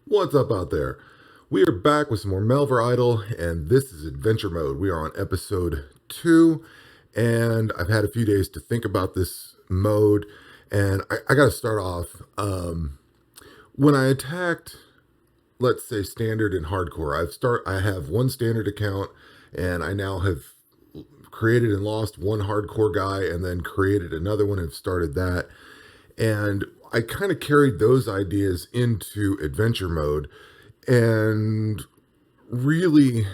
What's up out there? We are back with some more Melvor Idol, and this is Adventure Mode. We are on episode 2, and I've had a few days to think about this mode, and I got to start off. When I attacked, let's say, standard and hardcore, I have one standard account, and I now have created and lost one hardcore guy, and then created another one and started that. And I kind of carried those ideas into adventure mode and really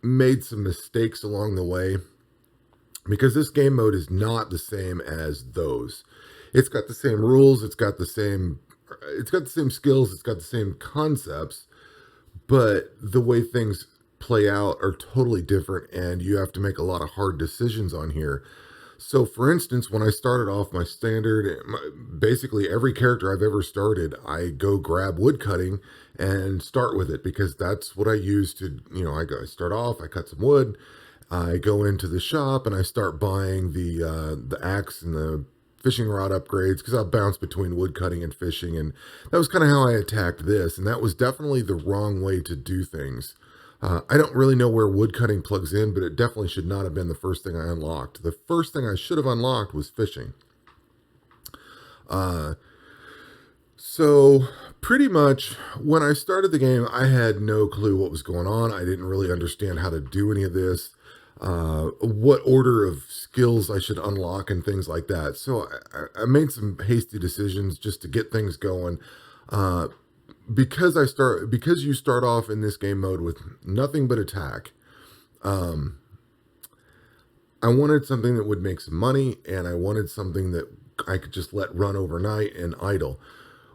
made some mistakes along the way because this game mode is not the same as those. It's got the same rules, it's got the same skills, it's got the same concepts, but the way things play out are totally different and you have to make a lot of hard decisions on here. So, for instance, when I started off my standard, basically every character I've ever started, I go grab wood cutting and start with it because that's what I use to, I start off, I cut some wood, I go into the shop and I start buying the axe and the fishing rod upgrades because I'll bounce between wood cutting and fishing, and that was kind of how I attacked this, and that was definitely the wrong way to do things. I don't really know where wood cutting plugs in, but it definitely should not have been the first thing I unlocked. The first thing I should have unlocked was fishing. Uh, so pretty much when I started the game, I had no clue what was going on. I didn't really understand how to do any of this, what order of skills I should unlock and things like that. So I made some hasty decisions just to get things going. Uh, because you start off in this game mode with nothing but attack. Um, I wanted something that would make some money, and I wanted something that I could just let run overnight and idle.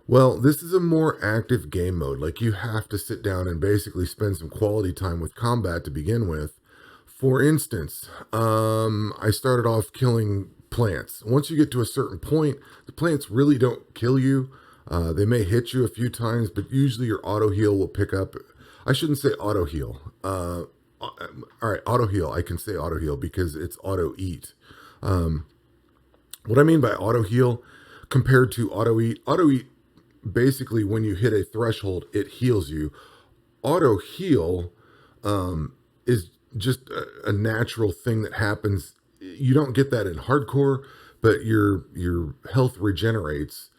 Well, this is a more active game mode. Like, you have to sit down and basically spend some quality time with combat to begin with. For instance, I started off killing plants. Once you get to a certain point, the plants really don't kill you. They may hit you a few times, but usually your auto heal will pick up. I shouldn't say auto heal. All right, auto heal. I can say auto heal because it's auto eat. What I mean by auto heal compared to auto eat basically when you hit a threshold, it heals you. Auto heal is just a natural thing that happens. You don't get that in hardcore, but your health regenerates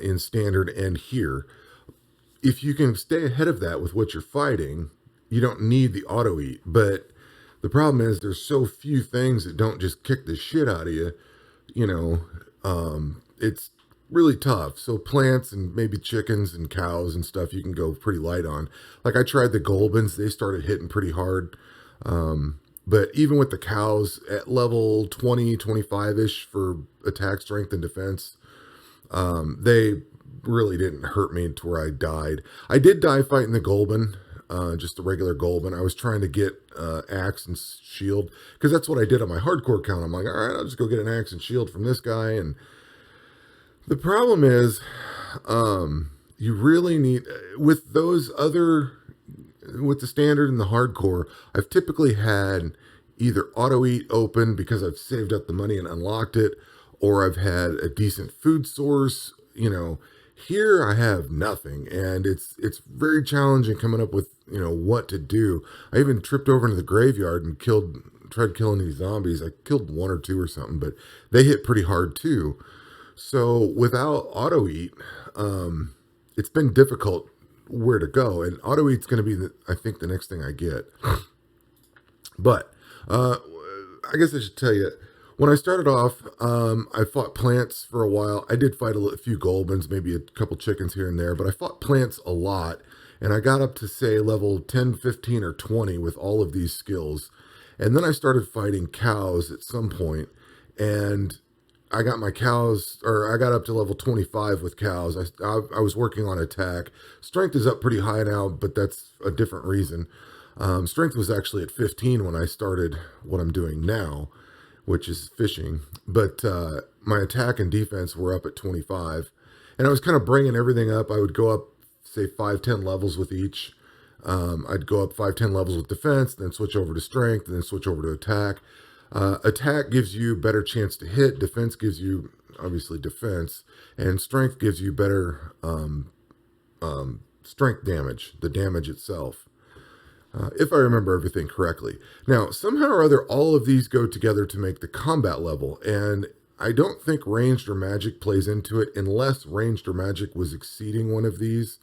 in standard and here. If you can stay ahead of that with what you're fighting, you don't need the auto eat. But the problem is there's so few things that don't just kick the shit out of you. It's really tough. So plants and maybe chickens and cows and stuff you can go pretty light on. Like I tried the Golbins, they started hitting pretty hard. But even with the cows at level 20, 25-ish for attack strength and defense, they really didn't hurt me to where I died. I did die fighting the Golban, just a regular Golban. I was trying to get axe and shield because that's what I did on my hardcore count. I'm like, all right, I'll just go get an axe and shield from this guy. And the problem is, you really need with those other with the standard and the hardcore. I've typically had either auto eat open because I've saved up the money and unlocked it, or I've had a decent food source. Here I have nothing, and it's very challenging coming up with what to do. I even tripped over into the graveyard and tried killing these zombies. I killed one or two or something, but they hit pretty hard too. So without auto eat, it's been difficult where to go, and auto eat's going to be I think the next thing I get. But I guess I should tell you, when I started off, I fought plants for a while. I did fight a few Golbins, maybe a couple chickens here and there, but I fought plants a lot. And I got up to, say, level 10, 15, or 20 with all of these skills. And then I started fighting cows at some point, and I got my cows, or I got up to level 25 with cows. I was working on attack. Strength is up pretty high now, but that's a different reason. Strength was actually at 15 when I started what I'm doing now, which is fishing. But my attack and defense were up at 25. And I was kind of bringing everything up. I would go up, say, 5, 10 levels with each. I'd go up 5, 10 levels with defense, then switch over to strength, and then switch over to attack. Attack gives you better chance to hit. Defense gives you, obviously, defense. And strength gives you better strength damage, the damage itself, if I remember everything correctly. Now, somehow or other, all of these go together to make the combat level, and I don't think ranged or magic plays into it unless ranged or magic was exceeding one of these.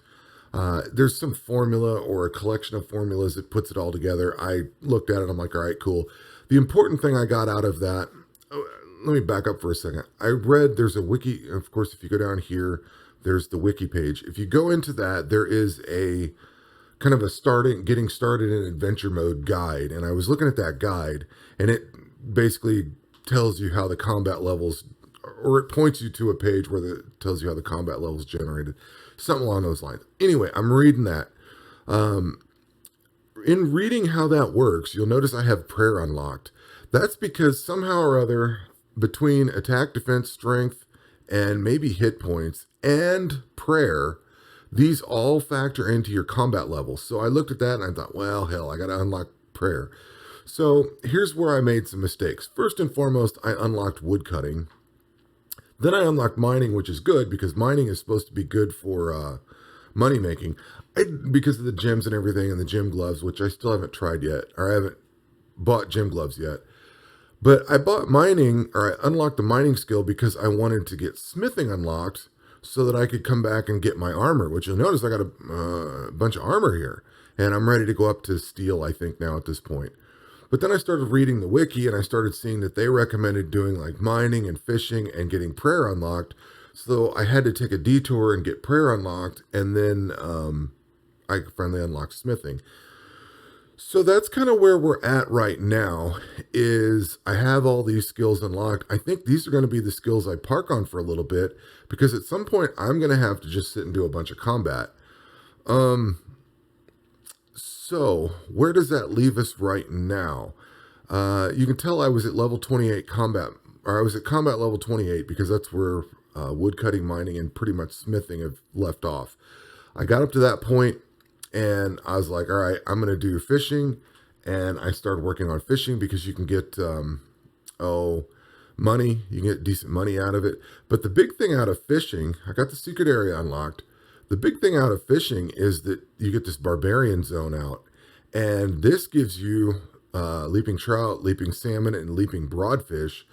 There's some formula or a collection of formulas that puts it all together. I looked at it, I'm like, all right, cool. The important thing I got out of that, let me back up for a second. I read there's a wiki, of course, if you go down here, there's the wiki page. If you go into that, there is a kind of a getting started in adventure mode guide. And I was looking at that guide, and it basically tells you how the combat levels, or it points you to a page where it tells you how the combat levels generated, something along those lines. Anyway, I'm reading that. In reading how that works, you'll notice I have prayer unlocked. That's because somehow or other, between attack, defense, strength, and maybe hit points and prayer, these all factor into your combat levels. So I looked at that and I thought, well, hell, I got to unlock prayer. So here's where I made some mistakes. First and foremost, I unlocked woodcutting. Then I unlocked mining, which is good because mining is supposed to be good for money making. Because of the gems and everything and the gem gloves, which I still haven't tried yet, or I haven't bought gem gloves yet. But I bought mining, or I unlocked the mining skill because I wanted to get smithing unlocked so that I could come back and get my armor, which you'll notice I got a bunch of armor here. And I'm ready to go up to steel, I think, now at this point. But then I started reading the wiki and I started seeing that they recommended doing like mining and fishing and getting prayer unlocked. So I had to take a detour and get prayer unlocked, and then I finally unlocked smithing. So that's kind of where we're at right now, is I have all these skills unlocked. I think these are going to be the skills I park on for a little bit, because at some point I'm going to have to just sit and do a bunch of combat. So where does that leave us right now? You can tell I was at level 28 combat, or I was at combat level 28 because that's where woodcutting, mining, and pretty much smithing have left off. I got up to that point and I was like, all right, I'm going to do fishing. And I started working on fishing because you can get, money. You can get decent money out of it. But the big thing out of fishing, I got the secret area unlocked. The big thing out of fishing is that you get this barbarian zone out. And this gives you leaping trout, leaping salmon, and leaping broadfish.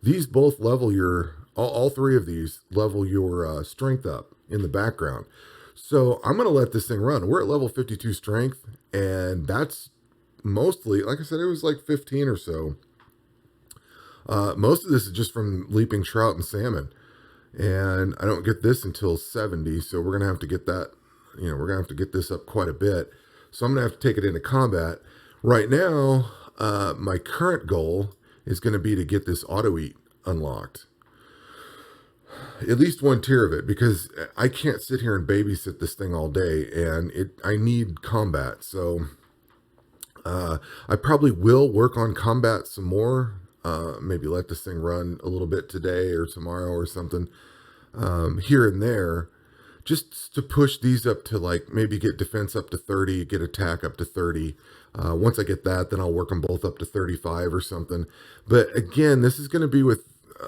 These both level your, all three of these level your strength up in the background. So I'm going to let this thing run. We're at level 52 strength, and that's mostly, like I said, it was like 15 or so. Most of this is just from leaping trout and salmon. And I don't get this until 70, so we're going to have to get that, we're going to have to get this up quite a bit. So I'm going to have to take it into combat. Right now, my current goal is going to be to get this auto eat unlocked. At least one tier of it, because I can't sit here and babysit this thing all day, and I need combat. So I probably will work on combat some more. Maybe let this thing run a little bit today or tomorrow or something, here and there, just to push these up to, like, maybe get defense up to 30, get attack up to 30. Once I get that, then I'll work them both up to 35 or something. But again, this is going to be with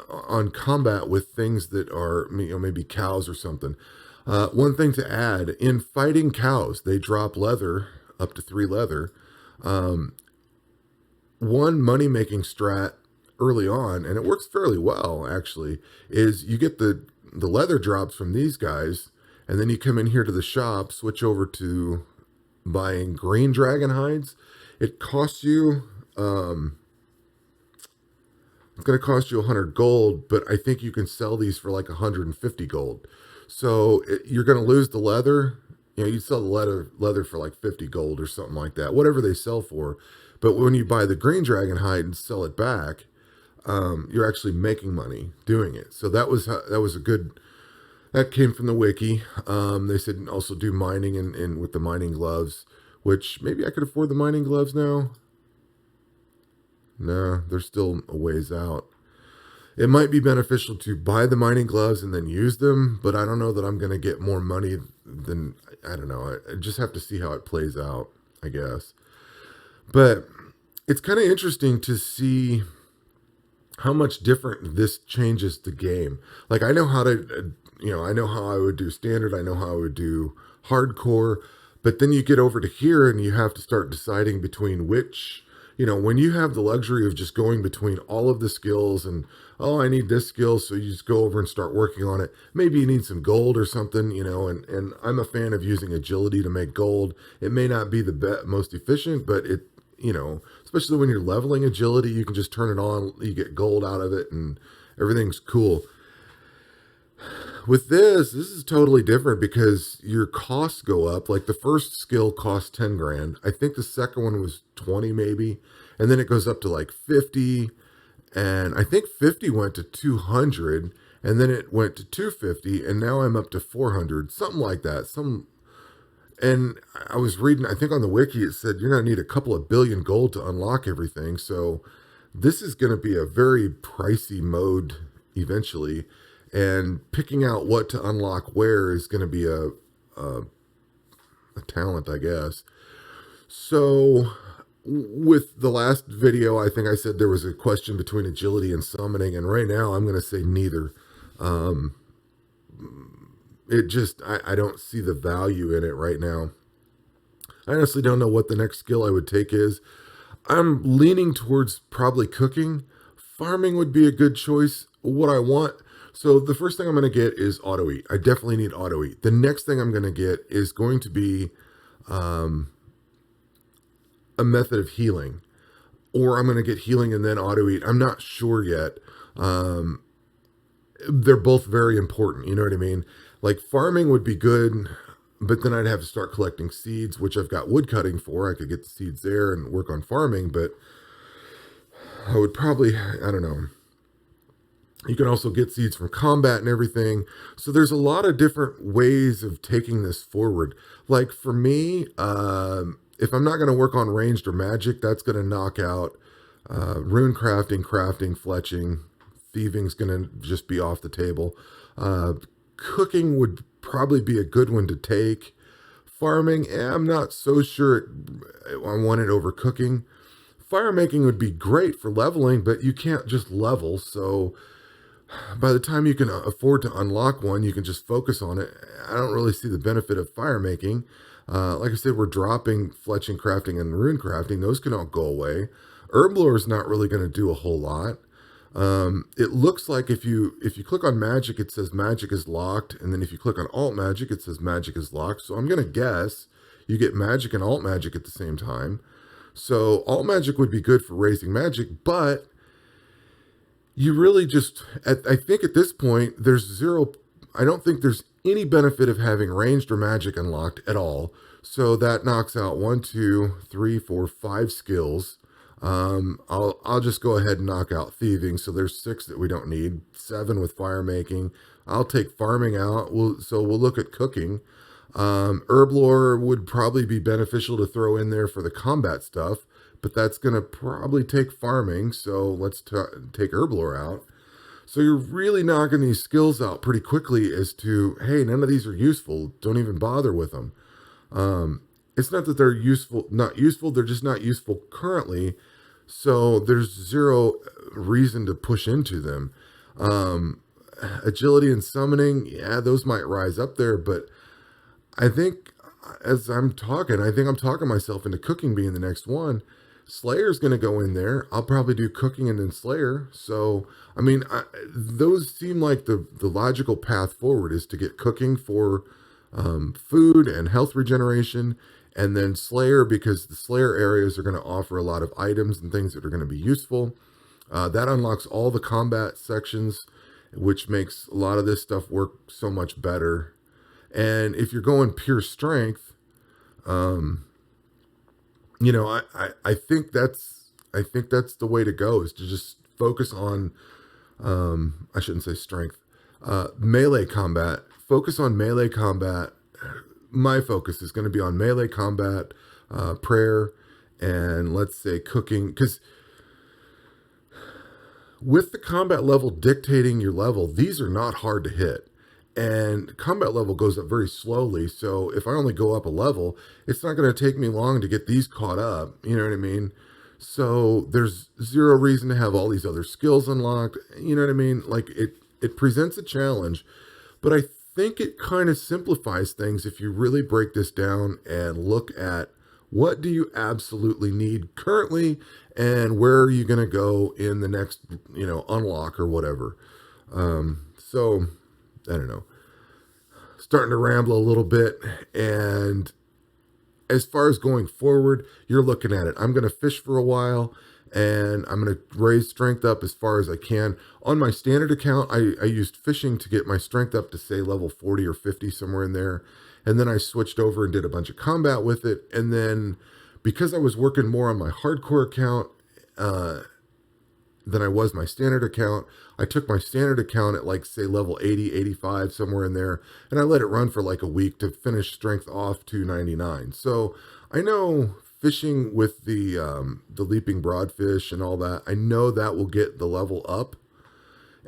on combat with things that are, maybe cows or something. One thing to add, in fighting cows, they drop leather, up to 3 leather. One money-making strat early on, and it works fairly well, actually, is you get the leather drops from these guys, and then you come in here to the shop, switch over to buying green dragon hides. It costs you, it's going to cost you 100 gold, but I think you can sell these for like 150 gold. So you're going to lose the leather. You sell the leather for like 50 gold or something like that, whatever they sell for. But when you buy the green dragon hide and sell it back, you're actually making money doing it. So that was a good, that came from the wiki. They said also do mining and with the mining gloves, which maybe I could afford the mining gloves now. No, they're still a ways out. It might be beneficial to buy the mining gloves and then use them, but I don't know that I'm going to get more money than, I don't know. I just have to see how it plays out, I guess. But it's kind of interesting to see how much different this changes the game. Like, I know how to, I know how I would do standard. I know how I would do hardcore. But then you get over to here and you have to start deciding between which, when you have the luxury of just going between all of the skills and, oh, I need this skill. So you just go over and start working on it. Maybe you need some gold or something, and I'm a fan of using agility to make gold. It may not be the most efficient, but especially when you're leveling agility, you can just turn it on, you get gold out of it, and everything's cool. With this is totally different because your costs go up. Like the first skill cost 10 grand. I think the second one was 20 maybe. And then it goes up to like 50. And I think 50 went to 200. And then it went to 250. And now I'm up to 400. Something like that. And I was reading, I think on the wiki, it said you're going to need a couple of billion gold to unlock everything. So this is going to be a very pricey mode eventually. And picking out what to unlock where is going to be a talent, I guess. So with the last video, I think I said there was a question between agility and summoning. And right now I'm going to say neither. I don't see the value in it right now. I honestly don't know what the next skill I would take is. I'm leaning towards probably cooking. Farming would be a good choice. What I want. So the first thing I'm going to get is auto eat. I definitely need auto eat. The next thing I'm going to get is going to be a method of healing. Or I'm going to get healing and then auto eat. I'm not sure yet. They're both very important. You know what I mean? Like farming would be good, but then I'd have to start collecting seeds, which I've got wood cutting for. I could get the seeds there and work on farming, but I would probably, I don't know. You can also get seeds from combat and everything. So there's a lot of different ways of taking this forward. Like for me, if I'm not going to work on ranged or magic, that's going to knock out rune crafting, fletching. Thieving's going to just be off the table. Cooking would probably be a good one to take. Farming, I'm not so sure I want it over cooking. Fire making would be great for leveling, but you can't just level. So by the time you can afford to unlock one, you can just focus on it. I don't really see the benefit of fire making. Like I said, we're dropping fletching, crafting, and rune crafting. Those can all go away. Herblore is not really going to do a whole lot. It looks like if you click on magic, it says magic is locked. And then if you click on alt magic, it says magic is locked. So I'm going to guess you get magic and alt magic at the same time. So alt magic would be good for raising magic, but you really just, I think at this point, I don't think there's any benefit of having ranged or magic unlocked at all. So that knocks out 1, 2, 3, 4, 5 skills. I'll just go ahead and knock out thieving. So there's 6 that we don't need, 7 with fire making. I'll take farming out. We'll look at cooking. Herblore would probably be beneficial to throw in there for the combat stuff, but that's going to probably take farming. So let's take Herblore out. So you're really knocking these skills out pretty quickly as to, hey, none of these are useful. Don't even bother with them. It's not that they're not useful. They're just not useful currently. So there's zero reason to push into them. Agility and summoning, yeah, those might rise up there, but I think as I'm talking myself into cooking being the next one. Slayer's going to go in there. I'll probably do cooking and then Slayer. So, I mean, those seem like the logical path forward is to get cooking for food and health regeneration, and then Slayer, because the Slayer areas are going to offer a lot of items and things that are going to be useful. That unlocks all the combat sections, which makes a lot of this stuff work so much better. And if you're going pure strength, I think that's the way to go, is to just focus on, I shouldn't say strength, melee combat. Focus on melee combat. My focus is going to be on melee combat, prayer, and let's say cooking, because with the combat level dictating your level, these are not hard to hit. And combat level goes up very slowly. So if I only go up a level, it's not going to take me long to get these caught up. You know what I mean? So there's zero reason to have all these other skills unlocked. You know what I mean? Like it presents a challenge, but I think it kind of simplifies things if you really break this down and look at what do you absolutely need currently and where are you going to go in the next, unlock or whatever. So I don't know, starting to ramble a little bit. And as far as going forward, you're looking at it. I'm going to fish for a while and I'm going to raise strength up as far as I can. On my standard account, I used fishing to get my strength up to say level 40 or 50, somewhere in there. And then I switched over and did a bunch of combat with it. And then because I was working more on my hardcore account than I was my standard account, I took my standard account at like say level 80, 85, somewhere in there, and I let it run for like a week to finish strength off to 99. So I know fishing with the leaping broadfish and all that, I know that will get the level up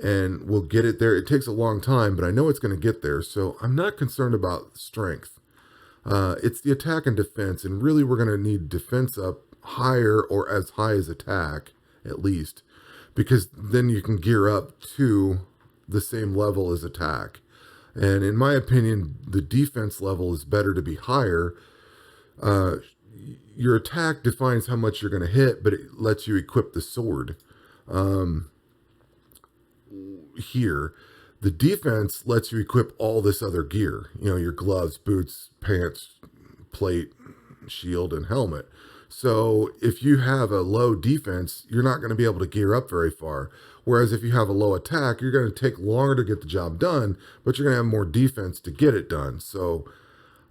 and we'll get it there. It takes a long time, but I know it's going to get there. So I'm not concerned about strength. It's the attack and defense, and really we're going to need defense up higher or as high as attack at least, because then you can gear up to the same level as attack. And in my opinion, the defense level is better to be higher. Your attack defines how much you're going to hit, but it lets you equip the sword. Here, the defense lets you equip all this other gear, your gloves, boots, pants, plate, shield, and helmet. So if you have a low defense, you're not going to be able to gear up very far. Whereas if you have a low attack, you're going to take longer to get the job done, but you're going to have more defense to get it done. So,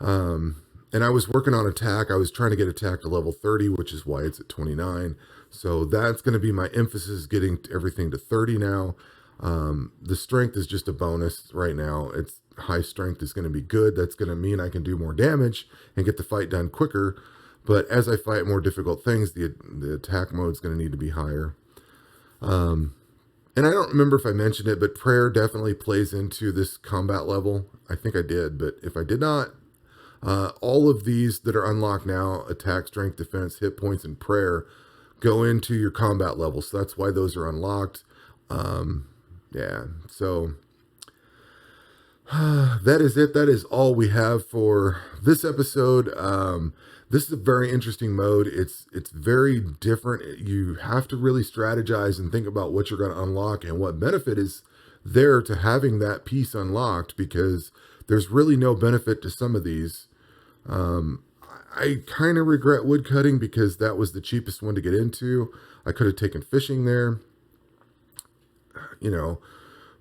and I was working on attack. I was trying to get attack to level 30, which is why it's at 29. So that's going to be my emphasis, getting everything to 30 now. The strength is just a bonus right now. It's high strength is going to be good. That's going to mean I can do more damage and get the fight done quicker. But as I fight more difficult things, the attack mode is going to need to be higher. And I don't remember if I mentioned it, but prayer definitely plays into this combat level. I think I did, but if I did not, all of these that are unlocked now, attack, strength, defense, hit points, and prayer, go into your combat level. So that's why those are unlocked. Yeah, so that is it. That is all we have for this episode. This is a very interesting mode. It's very different. You have to really strategize and think about what you're going to unlock and what benefit is there to having that piece unlocked, because there's really no benefit to some of these. I kind of regret woodcutting because that was the cheapest one to get into. I could have taken fishing there,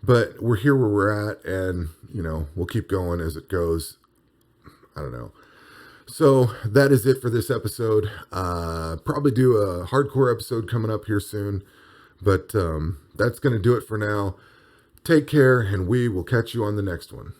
but we're here where we're at, and, we'll keep going as it goes. I don't know. So that is it for this episode. Probably do a hardcore episode coming up here soon, but that's going to do it for now. Take care, and we will catch you on the next one.